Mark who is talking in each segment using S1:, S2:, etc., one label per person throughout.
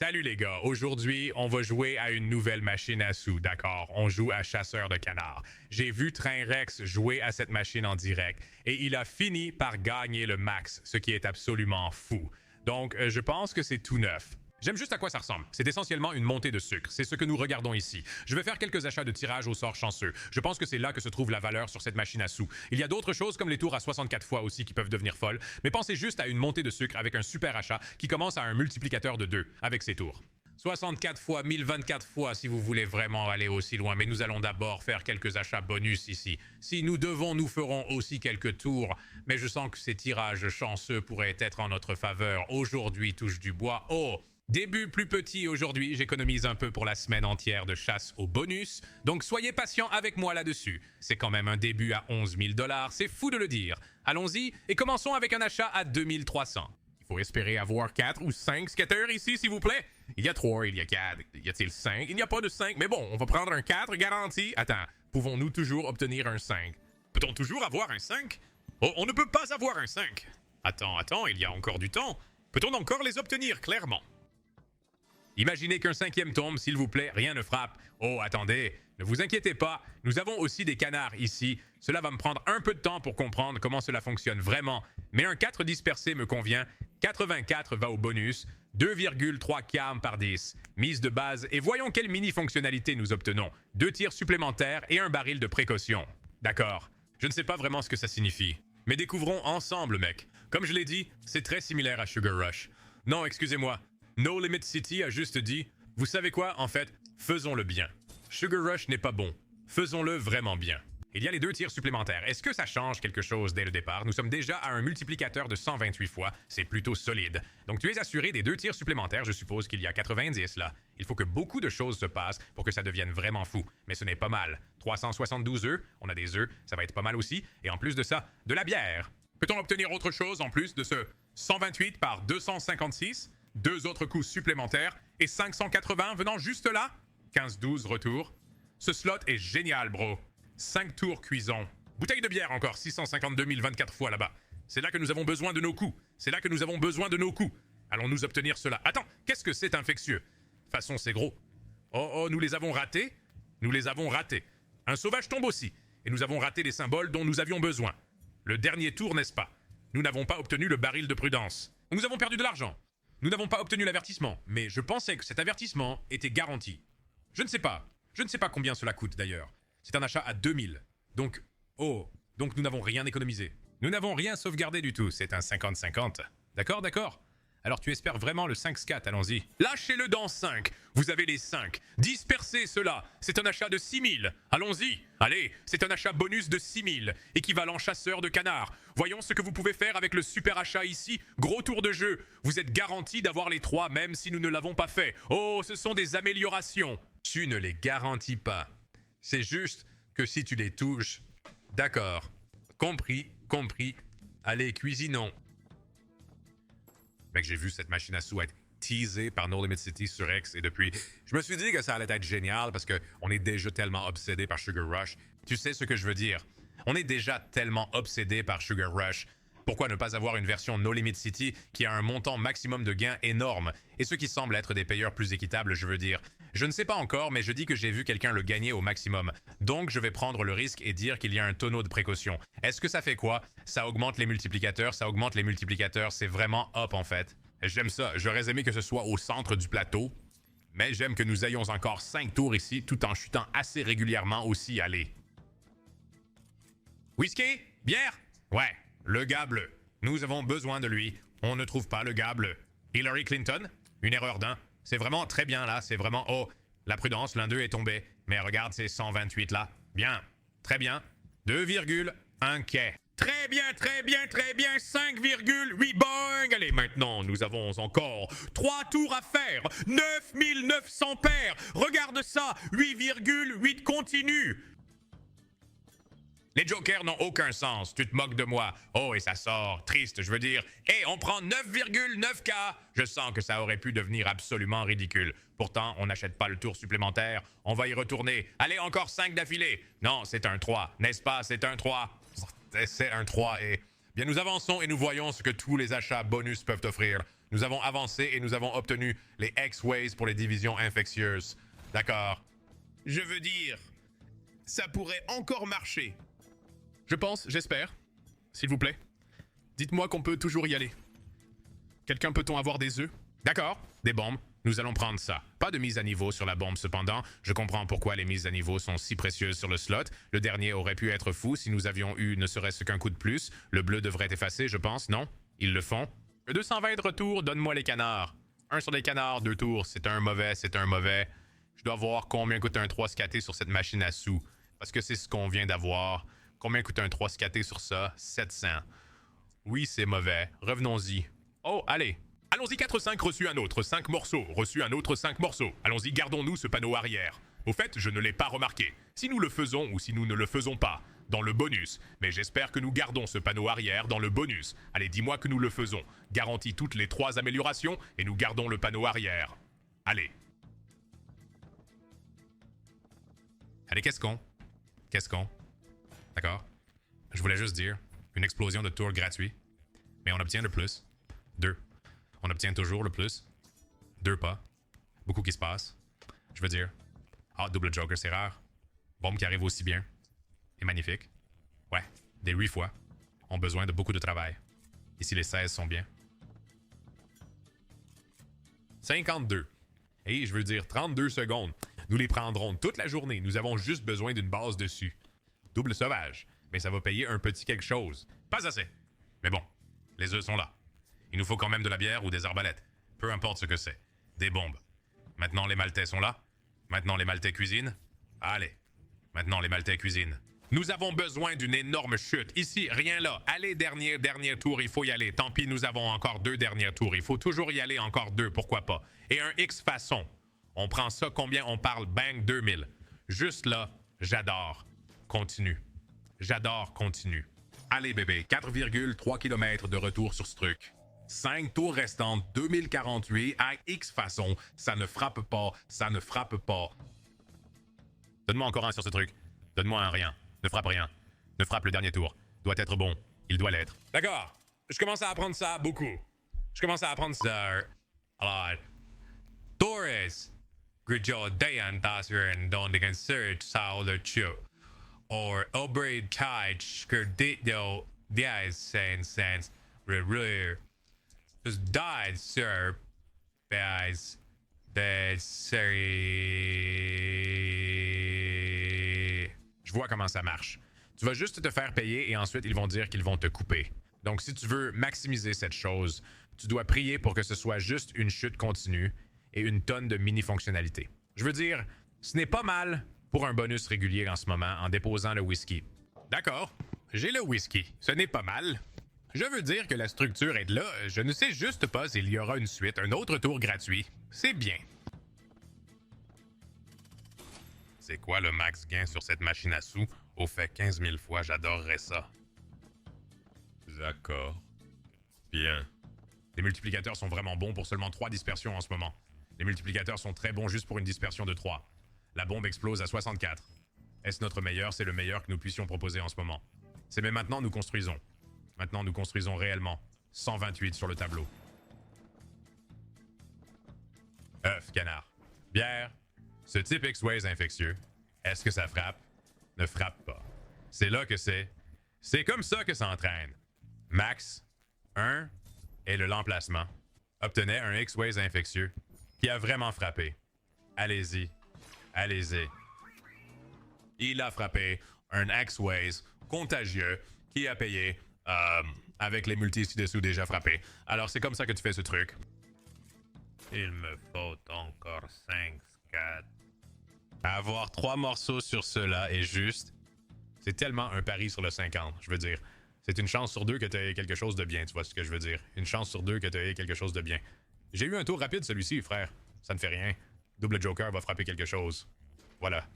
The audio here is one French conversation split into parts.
S1: Salut les gars, aujourd'hui on va jouer à une nouvelle machine à sous, d'accord? On joue à chasseur de canards. J'ai vu Train Rex jouer à cette machine en direct et il a fini par gagner le max, ce qui est absolument fou. Donc je pense que c'est tout neuf. J'aime juste à quoi ça ressemble. C'est essentiellement une montée de sucre. C'est ce que nous regardons ici. Je vais faire quelques achats de tirage au sort chanceux. Je pense que c'est là que se trouve la valeur sur cette machine à sous. Il y a d'autres choses comme les tours à 64 fois aussi qui peuvent devenir folles, mais pensez juste à une montée de sucre avec un super achat qui commence à un multiplicateur de 2 avec ces tours. 64 fois, 1024 fois si vous voulez vraiment aller aussi loin, mais nous allons d'abord faire quelques achats bonus ici. Si nous devons, nous ferons aussi quelques tours, mais je sens que ces tirages chanceux pourraient être en notre faveur. Aujourd'hui, touche du bois. Oh! Début plus petit aujourd'hui, j'économise un peu pour la semaine entière de chasse au bonus, donc soyez patient avec moi là-dessus. C'est quand même un début à 11 000 $, c'est fou de le dire. Allons-y et commençons avec un achat à 2300. Il faut espérer avoir 4 ou 5 scatters ici, s'il vous plaît. Il y a 3, il y a 4, y a-t-il 5? Il n'y a pas de 5, mais bon, on va prendre un 4 garanti. Attends, pouvons-nous toujours obtenir un 5? Peut-on toujours avoir un 5? Oh, on ne peut pas avoir un 5. Attends, il y a encore du temps. Peut-on encore les obtenir, clairement? Imaginez qu'un 5e tombe, s'il vous plaît, rien ne frappe. Oh, attendez, ne vous inquiétez pas, nous avons aussi des canards ici. Cela va me prendre un peu de temps pour comprendre comment cela fonctionne vraiment, mais un 4 dispersé me convient. 84 va au bonus, 2,3 cam par 10. Mise de base, et voyons quelle mini-fonctionnalité nous obtenons. 2 tirs supplémentaires et un baril de précaution. D'accord, je ne sais pas vraiment ce que ça signifie. Mais découvrons ensemble, mec. Comme je l'ai dit, c'est très similaire à Sugar Rush. Non, excusez-moi. No Limit City a juste dit « Vous savez quoi, en fait, faisons-le bien. Sugar Rush n'est pas bon. Faisons-le vraiment bien. » Il y a les 2 tirs supplémentaires. Est-ce que ça change quelque chose dès le départ? Nous sommes déjà à un multiplicateur de 128 fois. C'est plutôt solide. Donc tu es assuré des 2 tirs supplémentaires. Je suppose qu'il y a 90 là. Il faut que beaucoup de choses se passent pour que ça devienne vraiment fou. Mais ce n'est pas mal. 372 œufs. On a des œufs. Ça va être pas mal aussi. Et en plus de ça, de la bière. Peut-on obtenir autre chose en plus de ce 128 par 256? 2 autres coups supplémentaires et 580 venant juste là. 15-12 retour. Ce slot est génial, bro. 5 tours cuisson. Bouteille de bière encore, 652 024 fois là-bas. C'est là que nous avons besoin de nos coups. C'est là que nous avons besoin de nos coups. Allons-nous obtenir cela? Attends, qu'est-ce que c'est infectieux? De toute façon, c'est gros. Oh, nous les avons ratés. Nous les avons ratés. Un sauvage tombe aussi. Et nous avons raté les symboles dont nous avions besoin. Le dernier tour, n'est-ce pas? Nous n'avons pas obtenu le baril de prudence. Nous avons perdu de l'argent. Nous n'avons pas obtenu l'avertissement, mais je pensais que cet avertissement était garanti. Je ne sais pas combien cela coûte d'ailleurs. C'est un achat à 2000. Donc nous n'avons rien économisé. Nous n'avons rien sauvegardé du tout, c'est un 50-50. D'accord. Alors tu espères vraiment le 5 scat, allons-y. Lâchez-le dans 5. Vous avez les 5. Dispersez cela. C'est un achat de 6000. Allons-y. Allez, c'est un achat bonus de 6000. Équivalent chasseur de canards. Voyons ce que vous pouvez faire avec le super achat ici. Gros tour de jeu. Vous êtes garanti d'avoir les 3 même si nous ne l'avons pas fait. Oh, ce sont des améliorations. Tu ne les garantis pas. C'est juste que si tu les touches... D'accord. Compris. Allez, cuisinons. Mec, j'ai vu cette machine à sous être teasée par No Limit City sur X et depuis, je me suis dit que ça allait être génial parce qu'on est déjà tellement obsédé par Sugar Rush. Tu sais ce que je veux dire? On est déjà tellement obsédé par Sugar Rush. Pourquoi ne pas avoir une version No Limit City qui a un montant maximum de gains énorme? Et ce qui semble être des payeurs plus équitables, je veux dire. Je ne sais pas encore, mais je dis que j'ai vu quelqu'un le gagner au maximum. Donc je vais prendre le risque et dire qu'il y a un tonneau de précaution. Est-ce que ça fait quoi? Ça augmente les multiplicateurs, c'est vraiment up en fait. J'aime ça, j'aurais aimé que ce soit au centre du plateau. Mais j'aime que nous ayons encore 5 tours ici, tout en chutant assez régulièrement aussi, allez. Whisky? Bière? Ouais. Le gars bleu. Nous avons besoin de lui. On ne trouve pas le gars bleu. Hillary Clinton? Une erreur d'un. C'est vraiment très bien là. C'est vraiment... Oh, la prudence, l'un d'eux est tombé. Mais regarde ces 128 là. Bien. Très bien. 2,1 quai. Très bien. 5,8 boing. Allez, maintenant, nous avons encore 3 tours à faire. 9900 paires. Regarde ça. 8,8 continue. Les jokers n'ont aucun sens. Tu te moques de moi. Oh, et ça sort. Triste, je veux dire. Et on prend 9,9K. Je sens que ça aurait pu devenir absolument ridicule. Pourtant, on n'achète pas le tour supplémentaire. On va y retourner. Allez, encore 5 d'affilée. Non, c'est un 3. N'est-ce pas? C'est un 3. C'est un 3 et... Bien, nous avançons et nous voyons ce que tous les achats bonus peuvent offrir. Nous avons avancé et nous avons obtenu les X-Ways pour les divisions infectieuses. D'accord.
S2: Je veux dire, ça pourrait encore marcher.
S3: Je pense, j'espère. S'il vous plaît. Dites-moi qu'on peut toujours y aller. Quelqu'un peut-on avoir des œufs?
S1: D'accord, des bombes. Nous allons prendre ça. Pas de mise à niveau sur la bombe cependant. Je comprends pourquoi les mises à niveau sont si précieuses sur le slot. Le dernier aurait pu être fou si nous avions eu ne serait-ce qu'un coup de plus. Le bleu devrait être effacé, je pense, non? Ils le font. 220 de retour, donne-moi les canards. Un sur les canards, 2 tours. C'est un mauvais, c'est un mauvais. Je dois voir combien coûte un 3 scaté sur cette machine à sous. Parce que c'est ce qu'on vient d'avoir. Combien coûte un 3 scaté sur ça? 700. Oui, c'est mauvais. Revenons-y. Oh, allez. Allons-y, 4-5, reçu un autre, 5 morceaux, reçu un autre 5 morceaux. Allons-y, gardons-nous ce panneau arrière. Au fait, je ne l'ai pas remarqué. Si nous le faisons ou si nous ne le faisons pas, dans le bonus. Mais j'espère que nous gardons ce panneau arrière dans le bonus. Allez, dis-moi que nous le faisons. Garantis toutes les 3 améliorations et nous gardons le panneau arrière. Allez. Allez, qu'est-ce qu'on? D'accord. Je voulais juste dire, une explosion de tours gratuit. Mais on obtient le plus. 2. On obtient toujours le plus. 2 pas. Beaucoup qui se passe. Je veux dire. Ah, double Joker, c'est rare. Bombe qui arrive aussi bien. Et magnifique. Ouais, des 8 fois. Ont besoin de beaucoup de travail. Ici, les 16 sont bien. 52. Et je veux dire 32 secondes. Nous les prendrons toute la journée. Nous avons juste besoin d'une base dessus. Double sauvage. Mais ça va payer un petit quelque chose. Pas assez. Mais bon, les œufs sont là. Il nous faut quand même de la bière ou des arbalètes. Peu importe ce que c'est. Des bombes. Maintenant, les Maltais sont là. Maintenant, les Maltais cuisinent. Allez. Maintenant, les Maltais cuisinent. Nous avons besoin d'une énorme chute. Ici, rien là. Allez, dernier tour, il faut y aller. Tant pis, nous avons encore 2 derniers tours. Il faut toujours y aller, encore 2, pourquoi pas. Et un X façon. On prend ça, combien on parle? Bang, 2000. Juste là, j'adore. Continue. J'adore, continue. Allez, bébé, 4,3 km de retour sur ce truc. 5 tours restantes, 2048 à X façon. Ça ne frappe pas, ça ne frappe pas. Donne-moi encore un sur ce truc. Donne-moi un rien. Ne frappe rien. Ne frappe le dernier tour. Doit être bon. Il doit l'être. D'accord. Je commence à apprendre ça beaucoup. Je commence à apprendre ça. Alors, Torres, Grijo Dayan Tasser Don de Search Sao le Chu. Or Obred Kaj, Gerdito, Diaz Sense, Really. Just died, sir. Guys, the série. Je vois comment ça marche. Tu vas juste te faire payer et ensuite ils vont dire qu'ils vont te couper. Donc si tu veux maximiser cette chose, tu dois prier pour que ce soit juste une chute continue et une tonne de mini-fonctionnalités. Je veux dire, ce n'est pas mal pour un bonus régulier en ce moment en déposant le whisky. D'accord, j'ai le whisky. Ce n'est pas mal. Je veux dire que la structure est là. Je ne sais juste pas s'il y aura une suite, un autre tour gratuit. C'est bien. C'est quoi le max gain sur cette machine à sous? Au fait 15 000 fois, j'adorerais ça. D'accord. Bien. Les multiplicateurs sont vraiment bons pour seulement 3 dispersions en ce moment. Les multiplicateurs sont très bons juste pour une dispersion de 3. La bombe explose à 64. Est-ce notre meilleur? C'est le meilleur que nous puissions proposer en ce moment. C'est mais maintenant nous construisons. Maintenant nous construisons réellement. 128 sur le tableau. Œuf, canard. Bière. Ce type X-Ways infectieux. Est-ce que ça frappe? Ne frappe pas. C'est là que c'est. C'est comme ça que ça entraîne. Max 1 et l'emplacement obtenait un X-Ways infectieux qui a vraiment frappé. Allez-y. Allez-y. Il a frappé un X-Ways contagieux qui a payé avec les multis ci-dessous déjà frappés. Alors c'est comme ça que tu fais ce truc. Il me faut encore 5 4. Avoir 3 morceaux sur cela est juste. C'est tellement un pari sur le 50, je veux dire. C'est une chance sur 2 que tu aies quelque chose de bien, tu vois ce que je veux dire. Une chance sur 2 que tu aies quelque chose de bien. J'ai eu un tour rapide celui-ci, frère. Ça ne fait rien. Double Joker va frapper quelque chose. Voilà.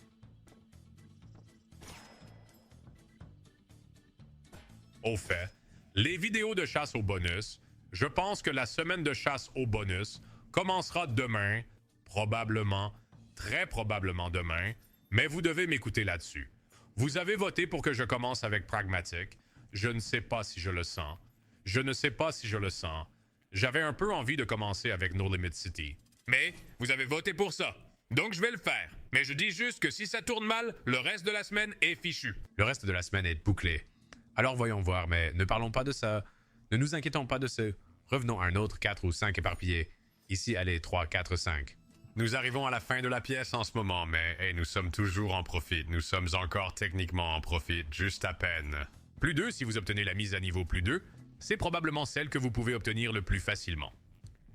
S1: Au fait, les vidéos de chasse au bonus, je pense que la semaine de chasse au bonus commencera demain, probablement, très probablement demain, mais vous devez m'écouter là-dessus. Vous avez voté pour que je commence avec Pragmatic. Je ne sais pas si je le sens. Je ne sais pas si je le sens. J'avais un peu envie de commencer avec No Limit City.
S2: Mais vous avez voté pour ça. Donc je vais le faire. Mais je dis juste que si ça tourne mal, le reste de la semaine est fichu.
S1: Le reste de la semaine est bouclé. Alors voyons voir, mais ne parlons pas de ça. Ne nous inquiétons pas de ce. Revenons à un autre 4 ou 5 éparpillés. Ici, allez, 3, 4, 5. Nous arrivons à la fin de la pièce en ce moment, mais hey, nous sommes toujours en profit. Nous sommes encore techniquement en profit, juste à peine. Plus 2, si vous obtenez la mise à niveau plus 2, c'est probablement celle que vous pouvez obtenir le plus facilement.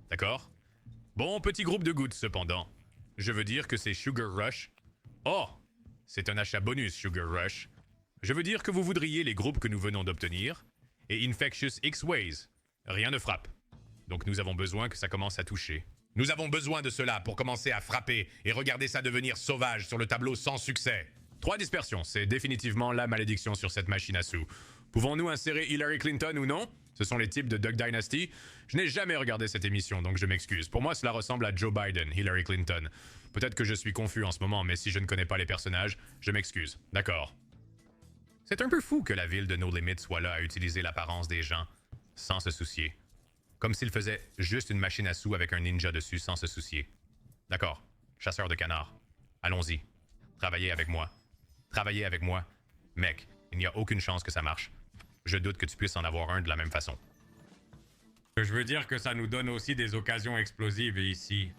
S1: D'accord? Bon, petit groupe de gouttes cependant. Je veux dire que c'est Sugar Rush. Oh! C'est un achat bonus, Sugar Rush. Je veux dire que vous voudriez les groupes que nous venons d'obtenir. Et Infectious X-Ways. Rien ne frappe. Donc nous avons besoin que ça commence à toucher. Nous avons besoin de cela pour commencer à frapper et regarder ça devenir sauvage sur le tableau sans succès. 3 dispersions, c'est définitivement la malédiction sur cette machine à sous. Pouvons-nous insérer Hillary Clinton ou non? Ce sont les types de Duck Dynasty. Je n'ai jamais regardé cette émission, donc je m'excuse. Pour moi, cela ressemble à Joe Biden, Hillary Clinton. Peut-être que je suis confus en ce moment, mais si je ne connais pas les personnages, je m'excuse. D'accord. C'est un peu fou que la ville de No Limit soit là à utiliser l'apparence des gens, sans se soucier. Comme s'il faisait juste une machine à sous avec un ninja dessus sans se soucier. D'accord. Chasseur de canards. Allons-y. Travaillez avec moi. Travaillez avec moi. Mec, il n'y a aucune chance que ça marche. Je doute que tu puisses en avoir un de la même façon. Je veux dire que ça nous donne aussi des occasions explosives ici.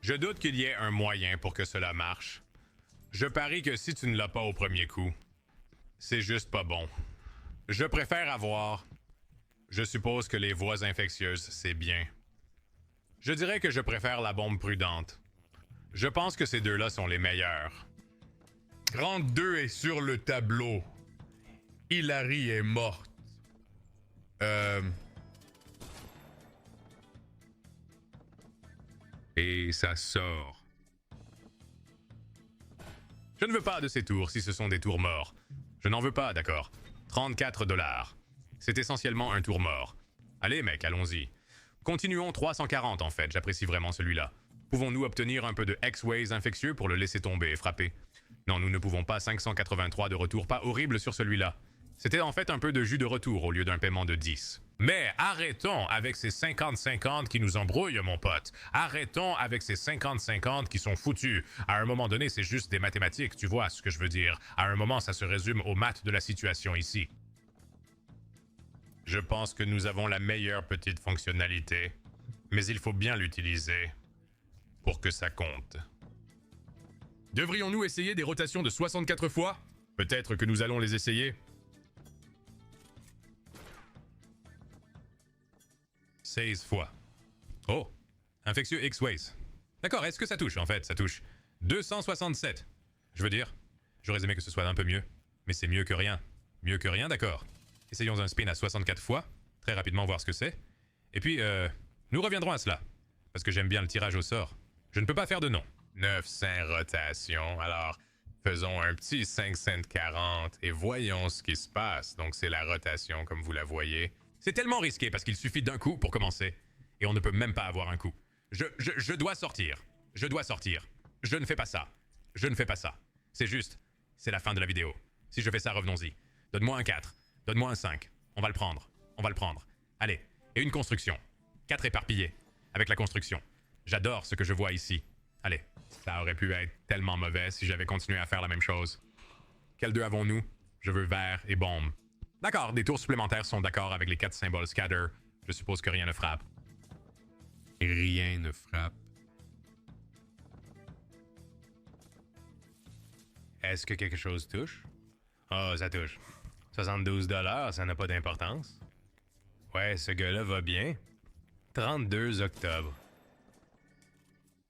S1: Je doute qu'il y ait un moyen pour que cela marche. Je parie que si tu ne l'as pas au premier coup, c'est juste pas bon. Je préfère avoir... Je suppose que les voies infectieuses, c'est bien. Je dirais que je préfère la bombe prudente. Je pense que ces deux-là sont les meilleurs.
S2: 32 est sur le tableau. Hillary est morte.
S1: Et ça sort. Je ne veux pas de ces tours si ce sont des tours morts. Je n'en veux pas, d'accord. 34 $. C'est essentiellement un tour mort. Allez, mec, allons-y. Continuons 340 en fait, j'apprécie vraiment celui-là. Pouvons-nous obtenir un peu de X-Ways infectieux pour le laisser tomber et frapper? Non, nous ne pouvons pas 583 de retour, pas horrible sur celui-là. C'était en fait un peu de jus de retour au lieu d'un paiement de 10. Mais arrêtons avec ces 50-50 qui nous embrouillent, mon pote. Arrêtons avec ces 50-50 qui sont foutus. À un moment donné, c'est juste des mathématiques, tu vois ce que je veux dire. À un moment, ça se résume aux maths de la situation ici. Je pense que nous avons la meilleure petite fonctionnalité, mais il faut bien l'utiliser pour que ça compte.
S3: Devrions-nous essayer des rotations de 64 fois?
S1: Peut-être que nous allons les essayer. 16 fois. Oh, infectieux X-Ways. D'accord, est-ce que ça touche en fait? Ça touche 267. Je veux dire, j'aurais aimé que ce soit un peu mieux, mais c'est mieux que rien. Mieux que rien, d'accord. Essayons un spin à 64 fois, très rapidement voir ce que c'est. Et puis, nous reviendrons à cela, parce que j'aime bien le tirage au sort. Je ne peux pas faire de non. 900 rotations, alors faisons un petit 5 cents 40 et voyons ce qui se passe. Donc c'est la rotation comme vous la voyez. C'est tellement risqué parce qu'il suffit d'un coup pour commencer, et on ne peut même pas avoir un coup. Je dois sortir. Je dois sortir. Je ne fais pas ça. Je ne fais pas ça. C'est juste, c'est la fin de la vidéo. Si je fais ça, revenons-y. Donne-moi un 4. Donne-moi un 5. On va le prendre. On va le prendre. Allez. Et une construction. 4 éparpillés. Avec la construction. J'adore ce que je vois ici. Allez. Ça aurait pu être tellement mauvais si j'avais continué à faire la même chose. Quels deux avons-nous? Je veux vert et bombe. D'accord, des tours supplémentaires sont d'accord avec les 4 symboles scatter. Je suppose que rien ne frappe. Rien ne frappe. Est-ce que quelque chose touche? Oh, ça touche. 72 $, ça n'a pas d'importance. Ouais, ce gars-là va bien. 32 octobre.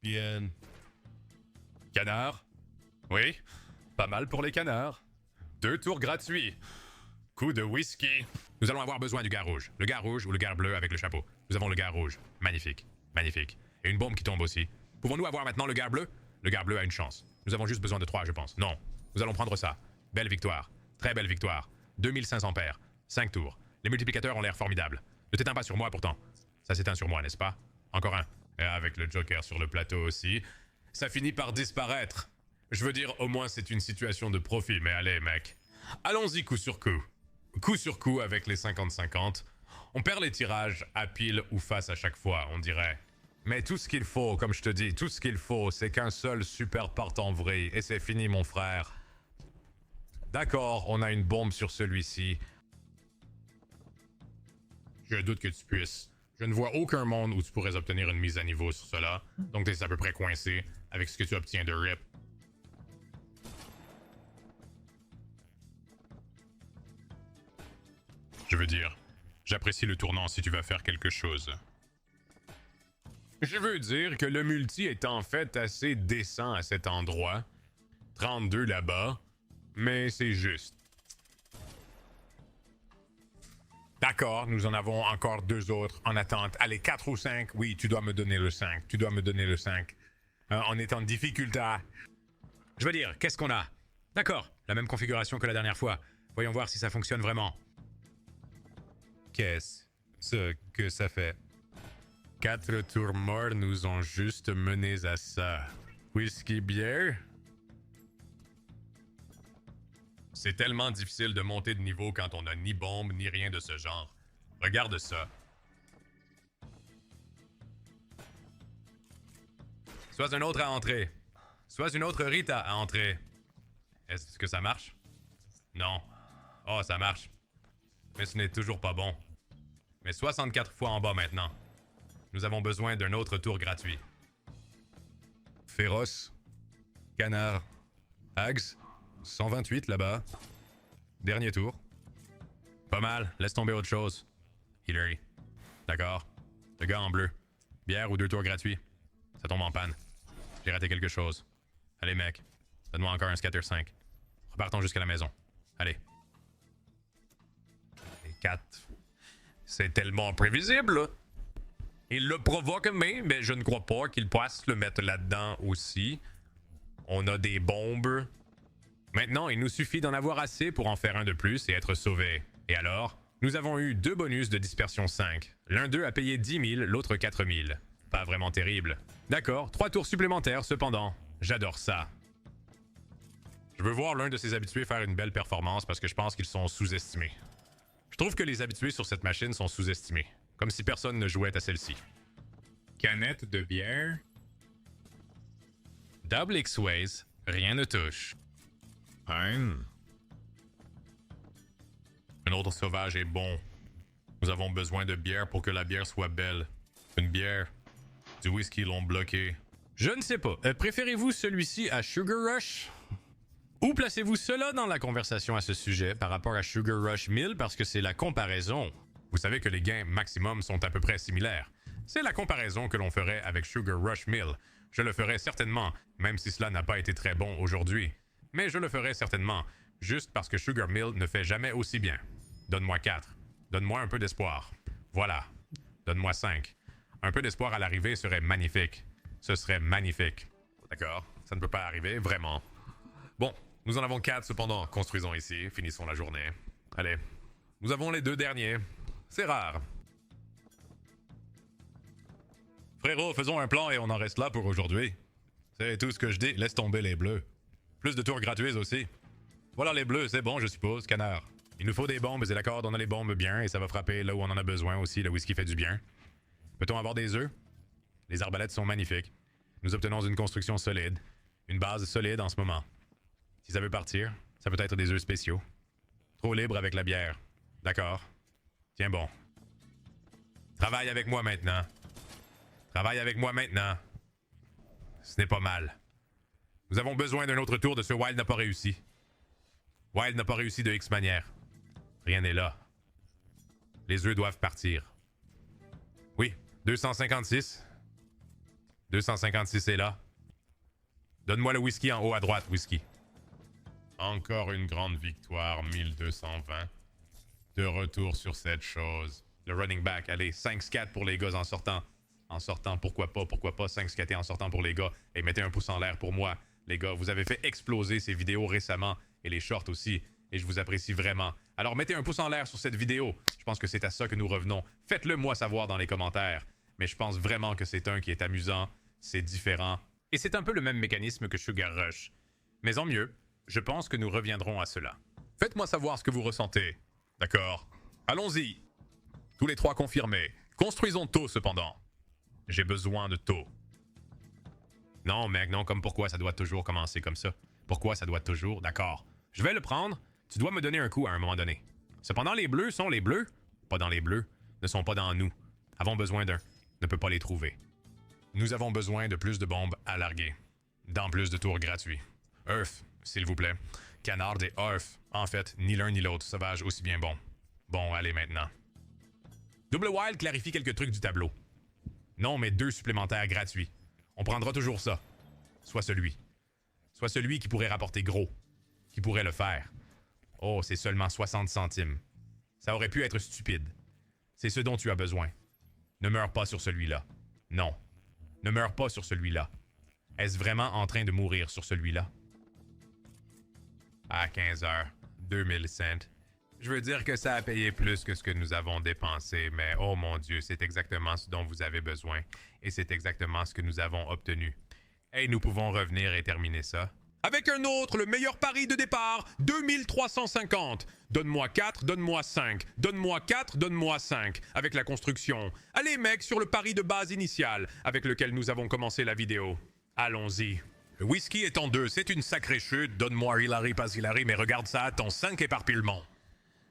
S2: Bien.
S1: Canard? Oui, pas mal pour les canards. 2 tours gratuits. Coup de whisky. Nous allons avoir besoin du gars rouge. Le gars rouge ou le gars bleu avec le chapeau. Nous avons le gars rouge. Magnifique. Magnifique. Et une bombe qui tombe aussi. Pouvons-nous avoir maintenant le gars bleu? Le gars bleu a une chance. Nous avons juste besoin de 3, je pense. Non. Nous allons prendre ça. Belle victoire. Très belle victoire. 2500 paires. 5 tours. Les multiplicateurs ont l'air formidables. Ne t'éteins pas sur moi pourtant. Ça s'éteint sur moi, n'est-ce pas? Encore un. Et avec le Joker sur le plateau aussi. Ça finit par disparaître. Je veux dire, au moins c'est une situation de profit, mais allez, mec. Allons-y coup sur coup. Coup sur coup avec les 50-50. On perd les tirages à pile ou face à chaque fois, on dirait. Mais tout ce qu'il faut, comme je te dis, tout ce qu'il faut, c'est qu'un seul super partant vrille, et c'est fini, mon frère. D'accord, on a une bombe sur celui-ci. Je doute que tu puisses. Je ne vois aucun monde où tu pourrais obtenir une mise à niveau sur cela, donc t'es à peu près coincé avec ce que tu obtiens de RIP. Je veux dire, j'apprécie le tournant si tu vas faire quelque chose. Je veux dire que le multi est en fait assez décent à cet endroit. 32 là-bas, mais c'est juste. D'accord, nous en avons encore 2 autres en attente. Allez, 4 ou 5. Oui, tu dois me donner le 5. Tu dois me donner le 5. On est en difficulté. Je veux dire, qu'est-ce qu'on a? D'accord, la même configuration que la dernière fois. Voyons voir si ça fonctionne vraiment. Qu'est-ce que ça fait? 4 tours morts nous ont juste menés à ça. Whisky bière? C'est tellement difficile de monter de niveau quand on n'a ni bombe ni rien de ce genre. Regarde ça. Sois un autre à entrer. Sois une autre Rita à entrer. Est-ce que ça marche? Non. Oh, ça marche. Mais ce n'est toujours pas bon. Mais 64 fois en bas maintenant. Nous avons besoin d'un autre tour gratuit. Féroce. Canard. Hags. 128 là-bas. Dernier tour. Pas mal, laisse tomber autre chose. Hillary. D'accord. Le gars en bleu. Bière ou 2 tours gratuits. Ça tombe en panne. J'ai raté quelque chose. Allez mec, donne-moi encore un scatter 5. Repartons jusqu'à la maison. Allez. Les 4. C'est tellement prévisible, là. Il le provoque, mais je ne crois pas qu'il puisse le mettre là-dedans aussi. On a des bombes. Maintenant, il nous suffit d'en avoir assez pour en faire un de plus et être sauvé. Et alors, nous avons eu 2 bonus de dispersion 5. L'un d'eux a payé 10 000, l'autre 4 000. Pas vraiment terrible. D'accord, 3 tours supplémentaires cependant. J'adore ça. Je veux voir l'un de ces habitués faire une belle performance parce que je pense qu'ils sont sous-estimés. Je trouve que les habitués sur cette machine sont sous-estimés. Comme si personne ne jouait à celle-ci. Canette de bière. Double X-Ways, rien ne touche. Un autre sauvage est bon. Nous avons besoin de bière pour que la bière soit belle. Une bière. Du whisky l'ont bloqué. Je ne sais pas. Préférez-vous celui-ci à Sugar Rush? Ou placez-vous cela dans la conversation à ce sujet par rapport à Sugar Rush 1000 parce que c'est la comparaison. Vous savez que les gains maximum sont à peu près similaires. C'est la comparaison que l'on ferait avec Sugar Rush 1000. Je le ferai certainement, même si cela n'a pas été très bon aujourd'hui. Mais je le ferai certainement, juste parce que Sugar Mill ne fait jamais aussi bien. Donne-moi 4. Donne-moi un peu d'espoir. Voilà. Donne-moi 5. Un peu d'espoir à l'arrivée serait magnifique. Ce serait magnifique. D'accord, ça ne peut pas arriver, vraiment. Bon, nous en avons 4 cependant. Construisons ici, finissons la journée. Allez, nous avons les 2 derniers. C'est rare. Frérot, faisons un plan et on en reste là pour aujourd'hui. C'est tout ce que je dis, laisse tomber les bleus. Plus de tours gratuits aussi. Voilà les bleus, c'est bon je suppose, canard. Il nous faut des bombes, c'est d'accord, on a les bombes bien et ça va frapper là où on en a besoin aussi, le whisky fait du bien. Peut-on avoir des œufs? Les arbalètes sont magnifiques. Nous obtenons une construction solide. Une base solide en ce moment. Si ça veut partir, ça peut être des œufs spéciaux. Trop libre avec la bière. D'accord. Tiens bon. Travaille avec moi maintenant. Travaille avec moi maintenant. Ce n'est pas mal. Nous avons besoin d'un autre tour de ce Wild n'a pas réussi. Wild n'a pas réussi de X manière. Rien n'est là. Les œufs doivent partir. Oui, 256. 256 est là. Donne-moi le whisky en haut à droite, whisky. Encore une grande victoire, 1220. De retour sur cette chose. Le running back, allez, 5 scat pour les gars en sortant. En sortant, pourquoi pas 5 scatés en sortant pour les gars. Et mettez un pouce en l'air pour moi. Les gars, vous avez fait exploser ces vidéos récemment, et les shorts aussi, et je vous apprécie vraiment. Alors mettez un pouce en l'air sur cette vidéo, je pense que c'est à ça que nous revenons. Faites-le moi savoir dans les commentaires, mais je pense vraiment que c'est un qui est amusant, c'est différent, et c'est un peu le même mécanisme que Sugar Rush. Mais en mieux, je pense que nous reviendrons à cela. Faites-moi savoir ce que vous ressentez, d'accord? Allons-y!
S2: Tous les 3 confirmés. Construisons tôt, cependant. J'ai besoin de tôt. Non, mec, non, comme pourquoi ça doit toujours commencer comme ça? Pourquoi ça doit toujours? D'accord. Je vais le prendre. Tu dois me donner un coup à un moment donné. Cependant, les bleus sont les bleus. Pas dans les bleus. Ne sont pas dans nous. Avons besoin d'un. Ne peut pas les trouver. Nous avons besoin de plus de bombes à larguer. Dans plus de tours gratuits. Earth, s'il vous plaît. Canard et Earth. En fait, ni l'un ni l'autre. Sauvage aussi bien bon. Bon, allez maintenant. Double Wild clarifie quelques trucs du tableau. Non, mais 2 supplémentaires gratuits. On prendra toujours ça. Soit celui. Soit celui qui pourrait rapporter gros. Qui pourrait le faire. Oh, c'est seulement 60 centimes. Ça aurait pu être stupide. C'est ce dont tu as besoin. Ne meurs pas sur celui-là. Non. Ne meurs pas sur celui-là. Est-ce vraiment en train de mourir sur celui-là? À 15 heures, 2000 cents. Je veux dire que ça a payé plus que ce que nous avons dépensé, mais oh mon Dieu, c'est exactement ce dont vous avez besoin. Et c'est exactement ce que nous avons obtenu. Et nous pouvons revenir et terminer ça. Avec un autre, le meilleur pari de départ, 2350. Donne-moi 4, donne-moi 5. Donne-moi 4, donne-moi 5. Avec la construction. Allez mec, sur le pari de base initial, avec lequel nous avons commencé la vidéo. Allons-y. Le whisky est en 2, c'est une sacrée chute. Donne-moi Hilary, pas Hilary, mais regarde ça, ton 5 éparpillements.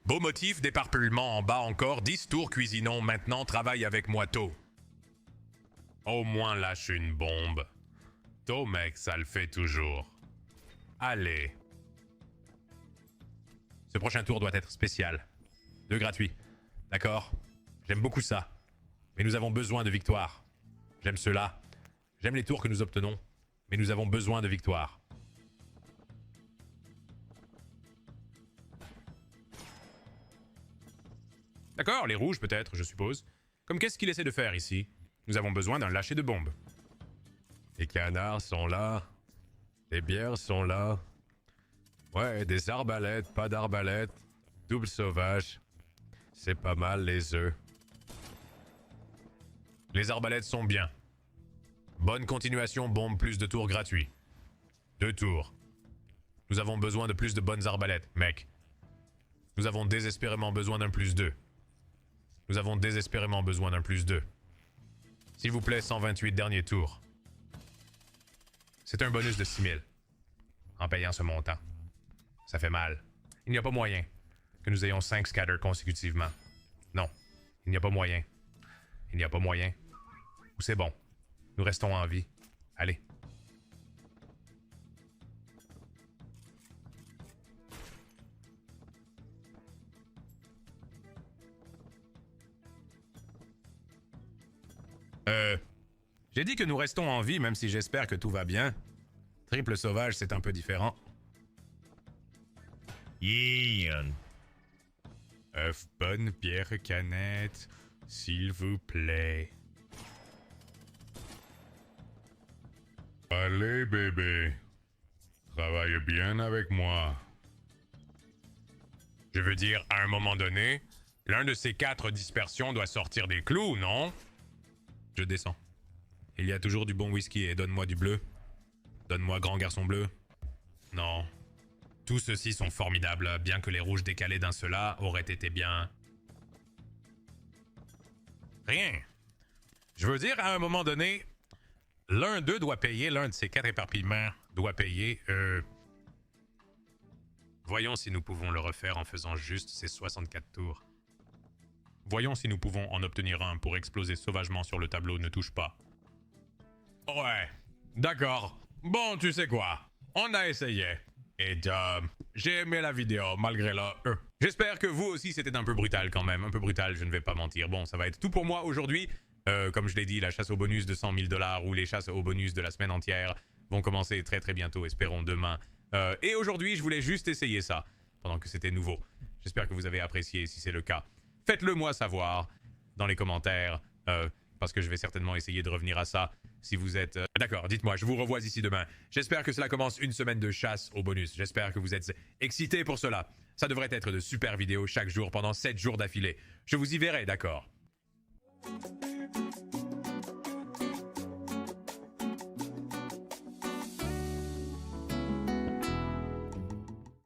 S2: Beau motif d'éparpillement en bas encore, 10 tours cuisinons, maintenant travaille avec moi tôt. Au moins lâche une bombe. Tôt mec, ça le fait toujours. Allez. Ce prochain tour doit être spécial. 2 gratuits. D'accord? J'aime beaucoup ça. Mais nous avons besoin de victoire. J'aime cela. J'aime les tours que nous obtenons. Mais nous avons besoin de victoire. D'accord, les rouges peut-être, je suppose. Comme qu'est-ce qu'il essaie de faire ici? Nous avons besoin d'un lâcher de bombe. Les canards sont là. Les bières sont là. Ouais, des arbalètes, pas d'arbalètes. Double sauvage. C'est pas mal les œufs. Les arbalètes sont bien. Bonne continuation, bombe, plus de tours gratuits. 2 tours. Nous avons besoin de plus de bonnes arbalètes, mec. Nous avons désespérément besoin d'un plus 2. Nous avons désespérément besoin d'un plus 2. S'il vous plaît, 128 derniers tours. C'est un bonus de 6000. En payant ce montant. Ça fait mal. Il n'y a pas moyen que nous ayons 5 scatters consécutivement. Non, il n'y a pas moyen. Il n'y a pas moyen. Ou c'est bon. Nous restons en vie. Allez. J'ai dit que nous restons en vie, même si j'espère que tout va bien. Triple sauvage, c'est un peu différent. Yeah. œuf, bonne bière canette, s'il vous plaît. Allez, bébé. Travaille bien avec moi. Je veux dire, à un moment donné, l'un de ces 4 dispersions doit sortir des clous, non? Je descends. Il y a toujours du bon whisky et donne-moi du bleu. Donne-moi grand garçon bleu. Non. Tous ceux-ci sont formidables, bien que les rouges décalés d'un seul-là auraient été bien... Rien. Je veux dire, à un moment donné, l'un d'eux doit payer, l'un de ces 4 éparpillements doit payer, Voyons si nous pouvons le refaire en faisant juste ces 64 tours. Voyons si nous pouvons en obtenir un pour exploser sauvagement sur le tableau ne touche pas. Ouais, d'accord. Bon, tu sais quoi? On a essayé. Et j'ai aimé la vidéo, malgré le J'espère que vous aussi, c'était un peu brutal quand même. Un peu brutal, je ne vais pas mentir. Bon, ça va être tout pour moi aujourd'hui. Comme je l'ai dit, la chasse au bonus de 100 000 $ ou les chasses au bonus de la semaine entière vont commencer très très bientôt, espérons demain. Et aujourd'hui, je voulais juste essayer ça, pendant que c'était nouveau. J'espère que vous avez apprécié, si c'est le cas. Faites-le moi savoir dans les commentaires, parce que je vais certainement essayer de revenir à ça. Si vous êtes... D'accord, dites-moi, je vous revois ici demain. J'espère que cela commence une semaine de chasse au bonus. J'espère que vous êtes excités pour cela. Ça devrait être de super vidéos chaque jour pendant 7 jours d'affilée. Je vous y verrai, d'accord?